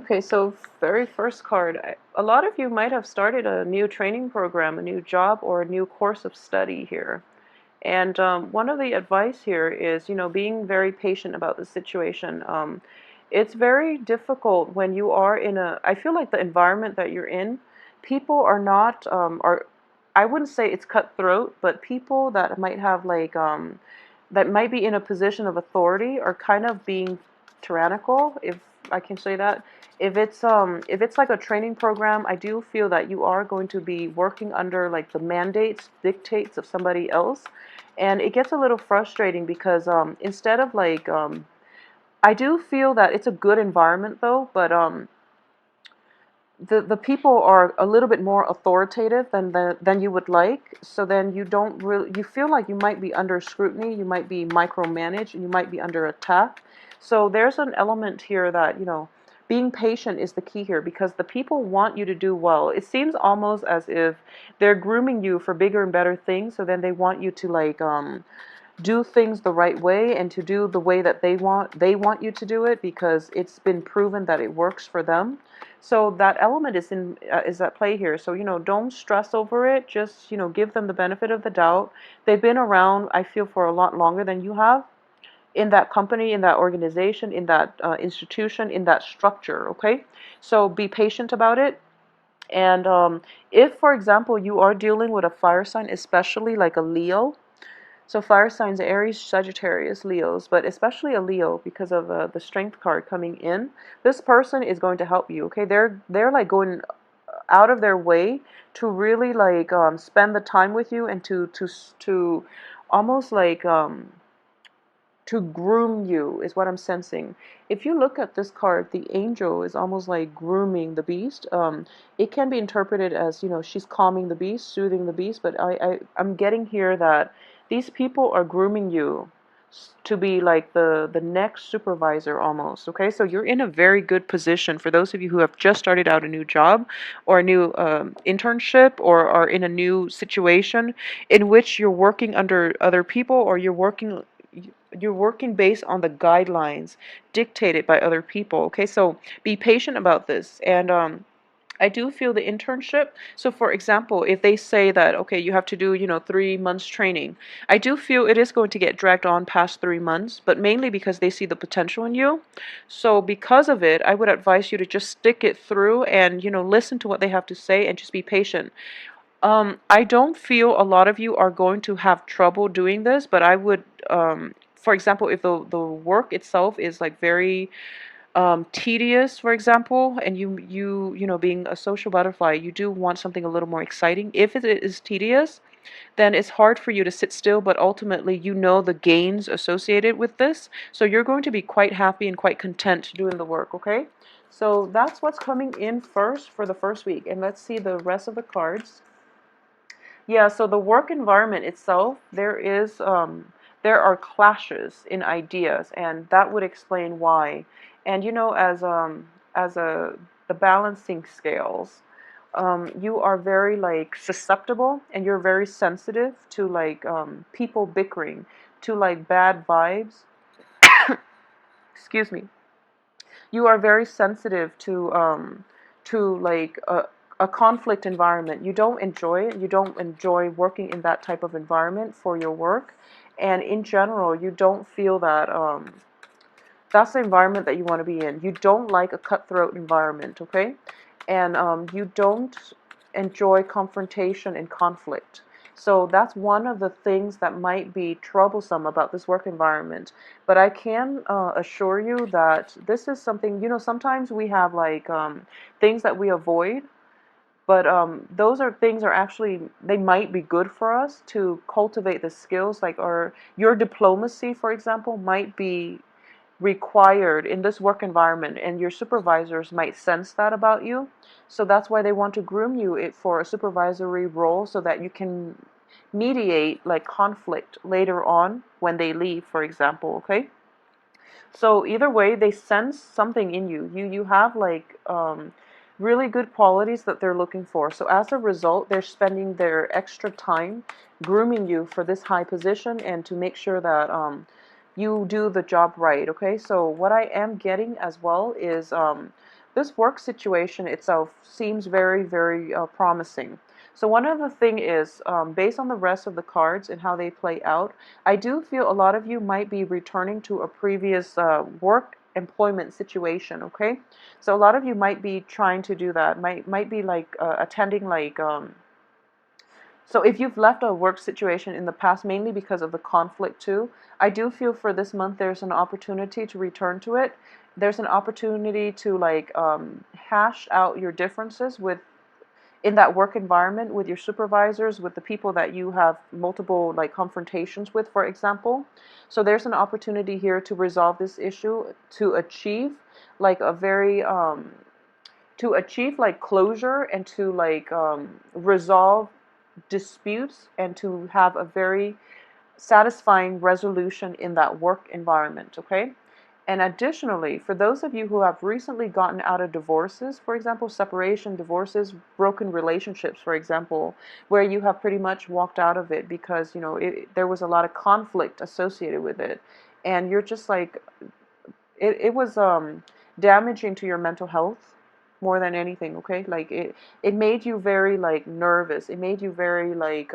Okay, so very first card, a lot of you might have started a new training program, a new job, or a new course of study here. And one of the advice here is, being very patient about the situation. It's very difficult when you are I feel like the environment that you're in, people are not, I wouldn't say it's cutthroat, but people that might have that might be in a position of authority are kind of being tyrannical, if I can say that. If it's like a training program, I do feel that you are going to be working under like the mandates, dictates of somebody else, and it gets a little frustrating because instead of I do feel that it's a good environment though, but the people are a little bit more authoritative than you would like. So then you feel like you might be under scrutiny, you might be micromanaged, and you might be under attack. So there's an element here that being patient is the key here because the people want you to do well. It seems almost as if they're grooming you for bigger and better things. So then they want you to do things the right way and to do the way that they want you to do it because it's been proven that it works for them. So that element is at play here. So don't stress over it. Just give them the benefit of the doubt. They've been around, I feel, for a lot longer than you have in that company, in that organization, in that institution, in that structure. Okay, so be patient about it. And if, for example, you are dealing with a fire sign, especially like a Leo, so fire signs: Aries, Sagittarius, Leos, but especially a Leo because of the Strength card coming in. This person is going to help you. Okay, they're like going out of their way to really spend the time with you and to almost to groom you is what I'm sensing. If you look at this card, the angel is almost like grooming the beast. It can be interpreted as, she's calming the beast, soothing the beast, but I'm getting here that these people are grooming you to be like the next supervisor almost. Okay, so you're in a very good position for those of you who have just started out a new job or a new internship or are in a new situation in which you're working under other people or you're working based on the guidelines dictated by other people. Okay, so be patient about this. And I do feel the internship. So, for example, if they say that, okay, you have to do, 3 months training, I do feel it is going to get dragged on past 3 months, but mainly because they see the potential in you. So, because of it, I would advise you to just stick it through and, listen to what they have to say and just be patient. I don't feel a lot of you are going to have trouble doing this, but I would, for example, if the work itself is like very tedious, for example, and being a social butterfly, you do want something a little more exciting. If it is tedious, then it's hard for you to sit still, but ultimately you know the gains associated with this, so you're going to be quite happy and quite content doing the work. Okay, so that's what's coming in first for the first week, and let's see the rest of the cards. Yeah, so the work environment itself, there are clashes in ideas, and that would explain why. And as the balancing scales, you are very like susceptible, and you're very sensitive to people bickering, to like bad vibes. Excuse me. You are very sensitive to like a conflict environment. You don't enjoy it. You don't enjoy working in that type of environment for your work, and in general, you don't feel that that's the environment that you want to be in. You don't like a cutthroat environment, okay? And you don't enjoy confrontation and conflict. So that's one of the things that might be troublesome about this work environment. But I can assure you that this is something, sometimes we have things that we avoid, but those are things are actually, they might be good for us to cultivate the skills, or your diplomacy, for example, might be required in this work environment, and your supervisors might sense that about you. So that's why they want to groom you for a supervisory role so that you can mediate like conflict later on when they leave, for example. Okay, so either way, they sense something in you. You have really good qualities that they're looking for. So as a result, they're spending their extra time grooming you for this high position and to make sure that you do the job right. Okay, so what I am getting as well is this work situation itself seems very, very promising. So one other thing is, based on the rest of the cards and how they play out, I do feel a lot of you might be returning to a previous work employment situation. Okay, so a lot of you might be trying to do that. Might be like attending like. So if you've left a work situation in the past, mainly because of the conflict too, I do feel for this month there's an opportunity to return to it. There's an opportunity to like hash out your differences with in that work environment with your supervisors, with the people that you have multiple like confrontations with, for example. So there's an opportunity here to resolve this issue, to achieve like a very to achieve like closure and to like resolve disputes and to have a very satisfying resolution in that work environment, okay? And additionally, for those of you who have recently gotten out of divorces, for example, separation, divorces, broken relationships, for example, where you have pretty much walked out of it because, there was a lot of conflict associated with it. And you're just like, it was damaging to your mental health more than anything, okay? Like it made you very like nervous. It made you very like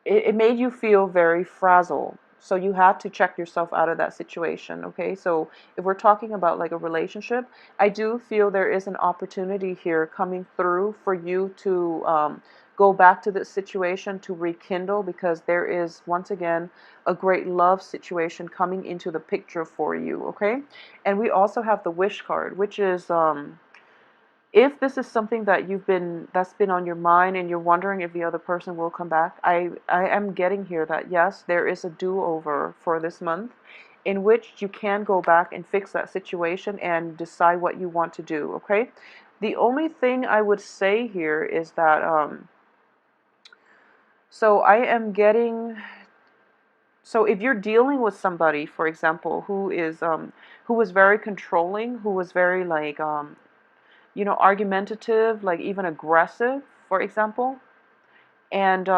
it made you feel very frazzled. So you had to check yourself out of that situation, okay? So if we're talking about like a relationship, I do feel there is an opportunity here coming through for you to go back to this situation to rekindle, because there is once again a great love situation coming into the picture for you, okay? And we also have the wish card, which is if this is something that's been on your mind and you're wondering if the other person will come back, I am getting here that yes, there is a do-over for this month in which you can go back and fix that situation and decide what you want to do, okay? The only thing I would say here is that so I am getting so if you're dealing with somebody, for example, who was very controlling, who was very like argumentative, like even aggressive, for example, and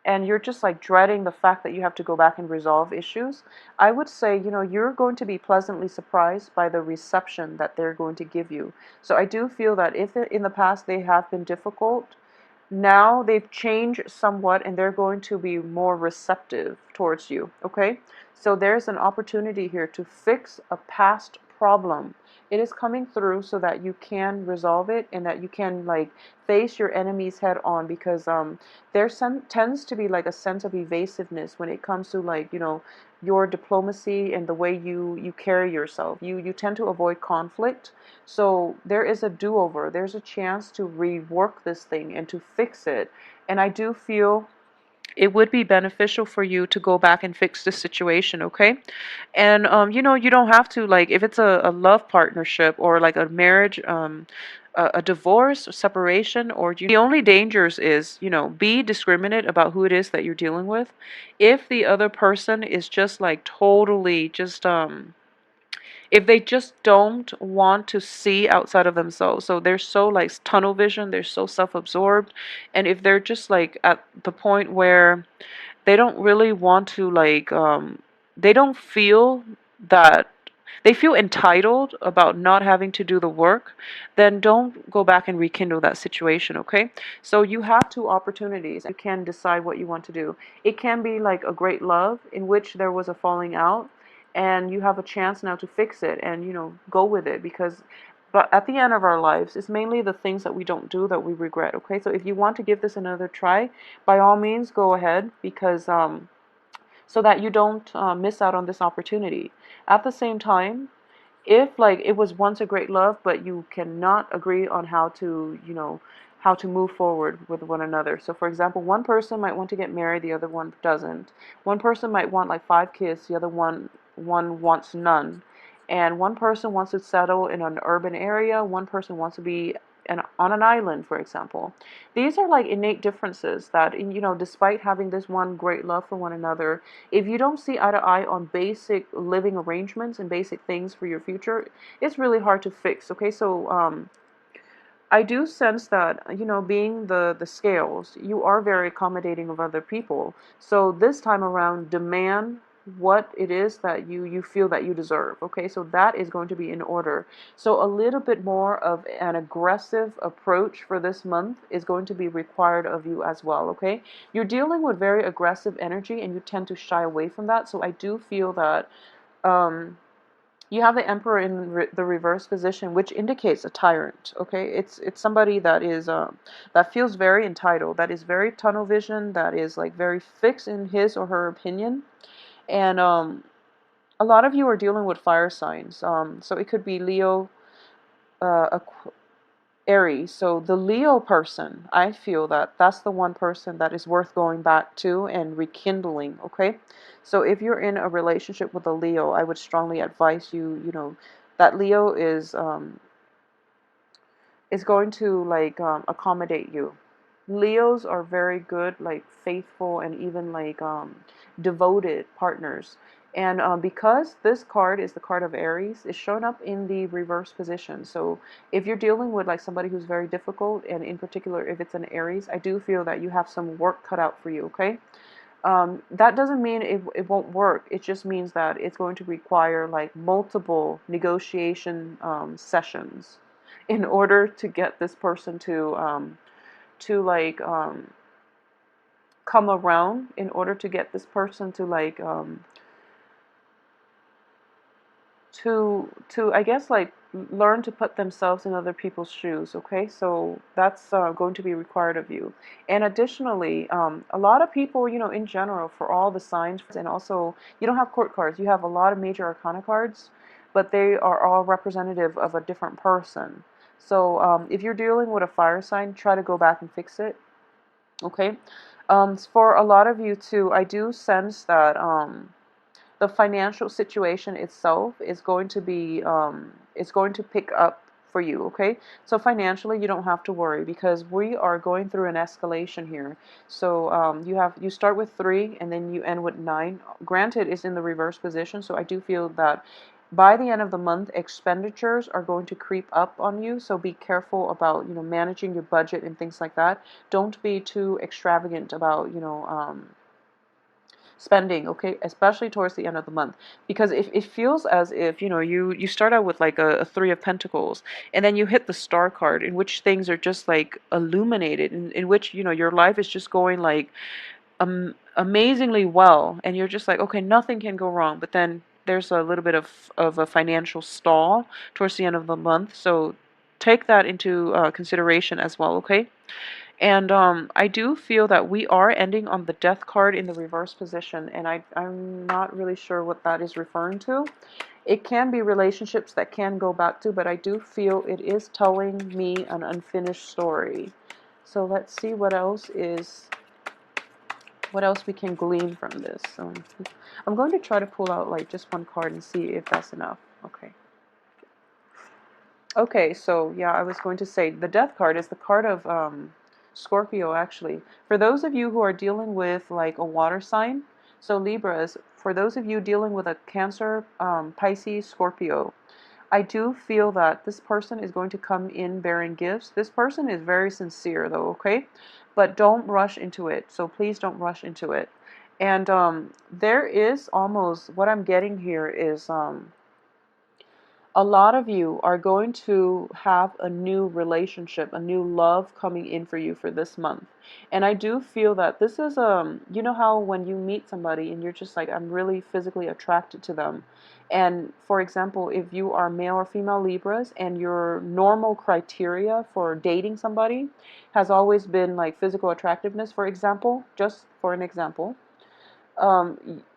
and you're just like dreading the fact that you have to go back and resolve issues, I would say, you're going to be pleasantly surprised by the reception that they're going to give you. So I do feel that if in the past they have been difficult, now they've changed somewhat and they're going to be more receptive towards you, okay? So there's an opportunity here to fix a past problem. It is coming through so that you can resolve it and that you can like face your enemies head on, because tends to be like a sense of evasiveness when it comes to like, your diplomacy and the way you carry yourself. You tend to avoid conflict. So there is a do-over. There's a chance to rework this thing and to fix it. And I do feel it would be beneficial for you to go back and fix this situation, okay? And you don't have to, like, if it's a love partnership or like a marriage, a divorce, or separation, or the only dangers is, be discriminate about who it is that you're dealing with. If the other person is just like totally just if they just don't want to see outside of themselves, so they're so like tunnel vision, they're so self-absorbed, and if they're just like at the point where they don't really want to like they don't feel that they feel entitled about not having to do the work, then don't go back and rekindle that situation, okay? So you have two opportunities. You can decide what you want to do. It can be like a great love in which there was a falling out, and you have a chance now to fix it and, go with it, because but at the end of our lives, it's mainly the things that we don't do that we regret, okay? So if you want to give this another try, by all means, go ahead, because so that you don't miss out on this opportunity. At the same time, if like it was once a great love, but you cannot agree on how to move forward with one another. So for example, one person might want to get married, the other one doesn't. One person might want like 5 kids, the other one wants none. And one person wants to settle in an urban area, one person wants to be on an island, for example. These are like innate differences that, despite having this one great love for one another, if you don't see eye to eye on basic living arrangements and basic things for your future, it's really hard to fix, okay? So I do sense that, being the scales, you are very accommodating of other people. So this time around, demand what it is that you feel that you deserve. Okay, so that is going to be in order. So a little bit more of an aggressive approach for this month is going to be required of you as well. Okay, you're dealing with very aggressive energy and you tend to shy away from that, so I do feel that um you have the Emperor in the reverse position, which indicates a tyrant. Okay, it's somebody that is that feels very entitled, that is very tunnel vision, that is like very fixed in his or her opinion. And a lot of you are dealing with fire signs. So it could be Leo, Aries. So the Leo person, I feel that that's the one person that is worth going back to and rekindling. Okay, so if you're in a relationship with a Leo, I would strongly advise you, that Leo is going to like accommodate you. Leos are very good, like faithful and even like devoted partners. And because this card is the card of Aries, it's shown up in the reverse position. So if you're dealing with like somebody who's very difficult, and in particular if it's an Aries, I do feel that you have some work cut out for you. Okay, that doesn't mean it won't work. It just means that it's going to require like multiple negotiation sessions in order to get this person to like come around, in order to get this person to like to I guess like learn to put themselves in other people's shoes. Okay, so that's going to be required of you. And additionally, a lot of people, in general, for all the signs, and also you don't have court cards, you have a lot of major arcana cards, but they are all representative of a different person. So if you're dealing with a fire sign, try to go back and fix it. Okay, for a lot of you too, I do sense that the financial situation itself is going to be is going to pick up for you. Okay, so financially you don't have to worry, because we are going through an escalation here. So you start with 3 and then you end with 9. Granted, it's in the reverse position, so I do feel that by the end of the month expenditures are going to creep up on you, so be careful about managing your budget and things like that. Don't be too extravagant about spending. Okay, especially towards the end of the month, because if it feels as if you start out with like a 3 of Pentacles, and then you hit the Star card, in which things are just like illuminated, in which your life is just going like amazingly well, and you're just like, okay, nothing can go wrong. But then there's a little bit of a financial stall towards the end of the month, so take that into consideration as well. Okay, and I do feel that we are ending on the Death card in the reverse position, and I'm not really sure what that is referring to. It can be relationships that can go back to, but I do feel it is telling me an unfinished story. So let's see what else we can glean from this. I'm going to try to pull out like just one card and see if that's enough. Okay. Okay, so yeah, I was going to say the Death card is the card of Scorpio, actually. For those of you who are dealing with like a water sign, so Libras, for those of you dealing with a Cancer, Pisces, Scorpio, I do feel that this person is going to come in bearing gifts. This person is very sincere though, okay? But don't rush into it. So please don't rush into it. And there is almost, what I'm getting here is a lot of you are going to have a new relationship, a new love coming in for you for this month. And I do feel that this is you know how when you meet somebody and you're just like, I'm really physically attracted to them. And for example, if you are male or female Libras and your normal criteria for dating somebody has always been like physical attractiveness, for example, just for an example,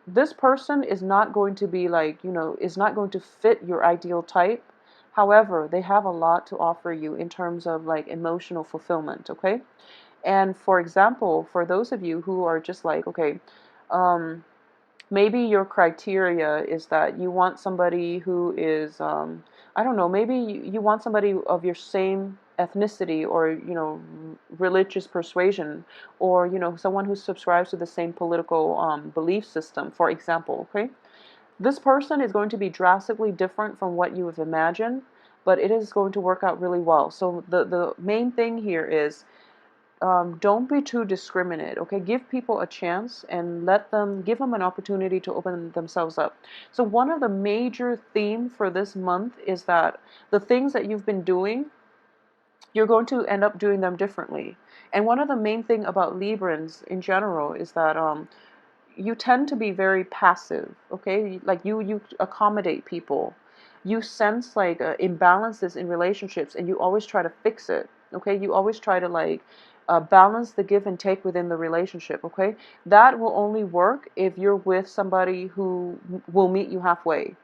this person is not going to be like, is not going to fit your ideal type. However, they have a lot to offer you in terms of like emotional fulfillment, okay? And for example, for those of you who are just like, okay, um, maybe your criteria is that you want somebody who is, I don't know, maybe you want somebody of your same ethnicity, or religious persuasion, or someone who subscribes to the same political belief system, for example. Okay, this person is going to be drastically different from what you have imagined, but it is going to work out really well. So the main thing here is don't be too discriminate, okay? Give people a chance and give them an opportunity to open themselves up. So one of the major theme for this month is that the things that you've been doing, you're going to end up doing them differently. And one of the main thing about Librans in general is that you tend to be very passive, okay? Like you accommodate people. You sense like imbalances in relationships and you always try to fix it, okay? You always try to like balance the give and take within the relationship, okay? That will only work if you're with somebody who will meet you halfway.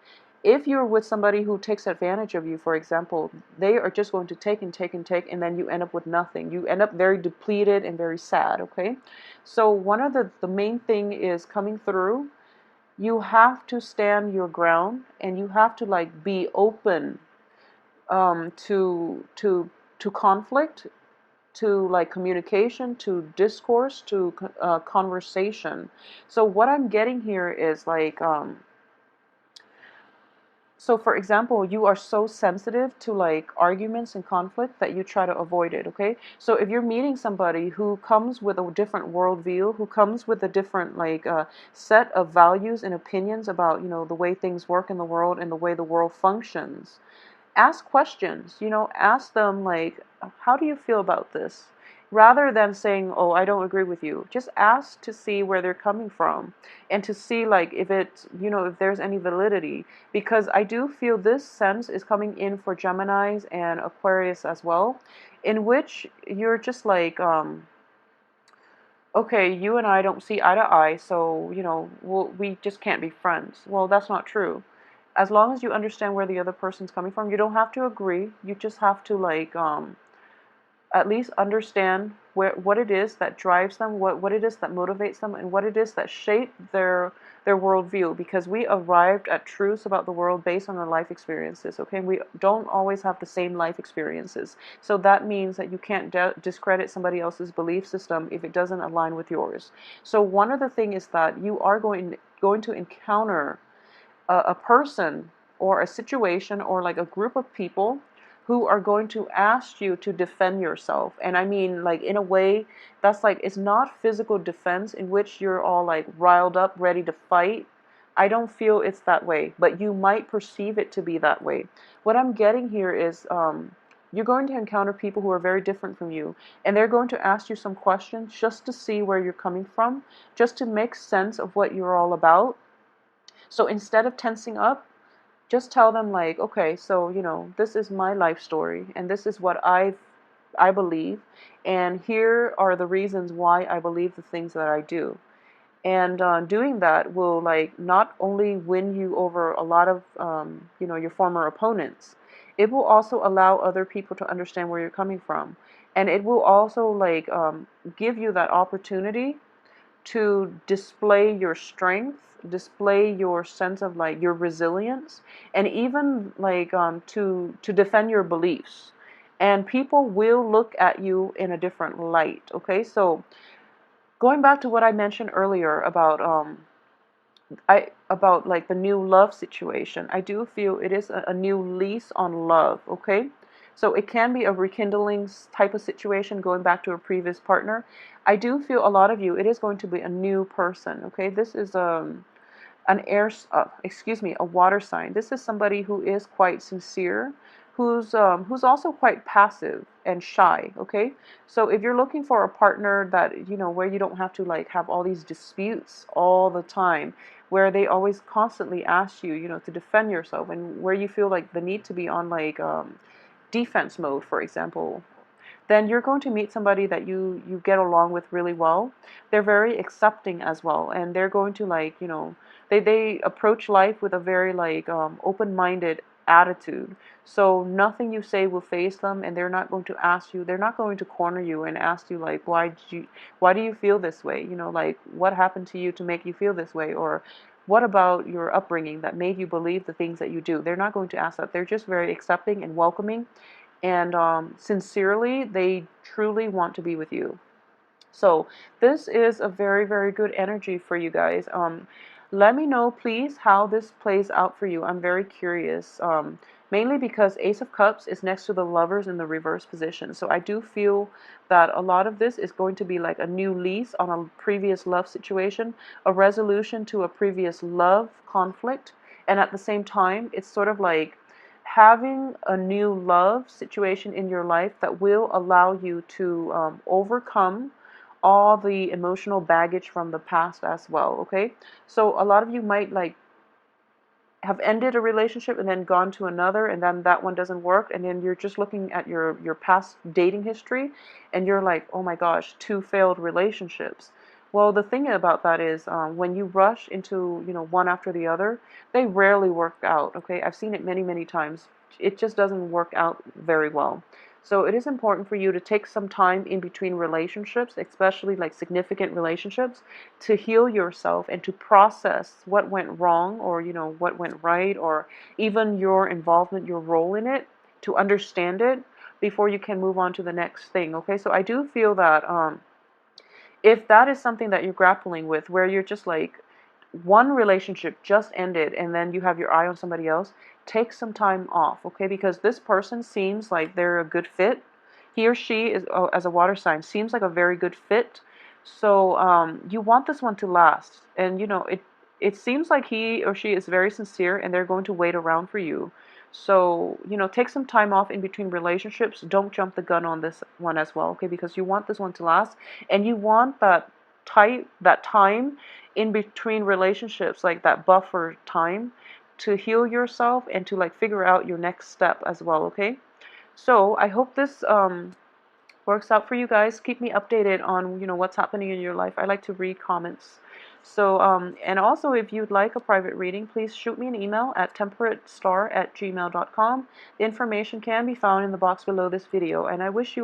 If you're with somebody who takes advantage of you, for example, they are just going to take and take and take, and then you end up with nothing. You end up very depleted and very sad, okay? So one of the main thing is coming through. You have to stand your ground, and you have to like be open to conflict, to like communication, to discourse, to conversation. So what I'm getting here is like so for example, you are so sensitive to like arguments and conflict that you try to avoid it, okay? So if you're meeting somebody who comes with a different worldview, who comes with a different like set of values and opinions about, the way things work in the world and the way the world functions, ask questions, ask them like, how do you feel about this? Rather than saying, oh, I don't agree with you. Just ask to see where they're coming from and to see like if it's, if there's any validity. Because I do feel this sense is coming in for Geminis and Aquarius as well, in which you're just like, okay, you and I don't see eye to eye, so, we just can't be friends. Well, that's not true. As long as you understand where the other person's coming from, you don't have to agree. You just have to like at least understand what it is that drives them, what it is that motivates them, and what it is that shaped their worldview. Because we arrived at truths about the world based on our life experiences. Okay, we don't always have the same life experiences, so that means that you can't discredit somebody else's belief system if it doesn't align with yours. So one of the things is that you are going to encounter a person or a situation or like a group of people who are going to ask you to defend yourself. And I mean, like, in a way, that's like, it's not physical defense in which you're all like riled up, ready to fight. I don't feel it's that way, but you might perceive it to be that way. What I'm getting here is you're going to encounter people who are very different from you, and they're going to ask you some questions just to see where you're coming from, just to make sense of what you're all about. So instead of tensing up, just tell them like, okay, so this is my life story, and this is what I believe, and here are the reasons why I believe the things that I do. And doing that will like not only win you over a lot of your former opponents, it will also allow other people to understand where you're coming from, and it will also like give you that opportunity to display your strength, display your sense of like your resilience, and even like to defend your beliefs. And people will look at you in a different light. Okay, so going back to what I mentioned earlier about about like the new love situation, I do feel it is a new lease on love, okay? So it can be a rekindling type of situation going back to a previous partner. I do feel a lot of you, it is going to be a new person, okay? This is an a water sign. This is somebody who is quite sincere, who's also quite passive and shy. Okay, so if you're looking for a partner that where you don't have to like have all these disputes all the time, where they always constantly ask you, to defend yourself, and where you feel like the need to be on like defense mode, for example, then you're going to meet somebody that you get along with really well. They're very accepting as well, and they're going to like they approach life with a very like open-minded attitude. So nothing you say will faze them, and they're not going to ask you. They're not going to corner you and ask you like, why do you feel this way? Like, what happened to you to make you feel this way, or what about your upbringing that made you believe the things that you do? They're not going to ask that. They're just very accepting and welcoming, and sincerely, they truly want to be with you. So this is a very, very good energy for you guys. Let me know, please, how this plays out for you. I'm very curious. Mainly because Ace of Cups is next to the Lovers in the reverse position. So I do feel that a lot of this is going to be like a new lease on a previous love situation, a resolution to a previous love conflict. And at the same time, it's sort of like having a new love situation in your life that will allow you to overcome all the emotional baggage from the past as well, okay? So a lot of you might like have ended a relationship and then gone to another, and then that one doesn't work, and then you're just looking at your past dating history and you're like, oh my gosh, 2 failed relationships. Well, the thing about that is, when you rush into, one after the other, they rarely work out, okay? I've seen it many times. It just doesn't work out very well. So it is important for you to take some time in between relationships, especially like significant relationships, to heal yourself and to process what went wrong, or what went right, or even your involvement, your role in it, to understand it before you can move on to the next thing. Okay, so I do feel that if that is something that you're grappling with, where you're just like, one relationship just ended and then you have your eye on somebody else, take some time off, okay? Because this person seems like they're a good fit. He or she is, oh, as a water sign, seems like a very good fit. So you want this one to last, and it seems like he or she is very sincere, and they're going to wait around for you. So take some time off in between relationships. Don't jump the gun on this one as well, okay? Because you want this one to last, and you want that time in between relationships, like that buffer time, to heal yourself and to like figure out your next step as well, okay? So I hope this works out for you guys. Keep me updated on what's happening in your life. I like to read comments. So and also, if you'd like a private reading, please shoot me an email at temperatestar@gmail.com. The information can be found in the box below this video, and I wish you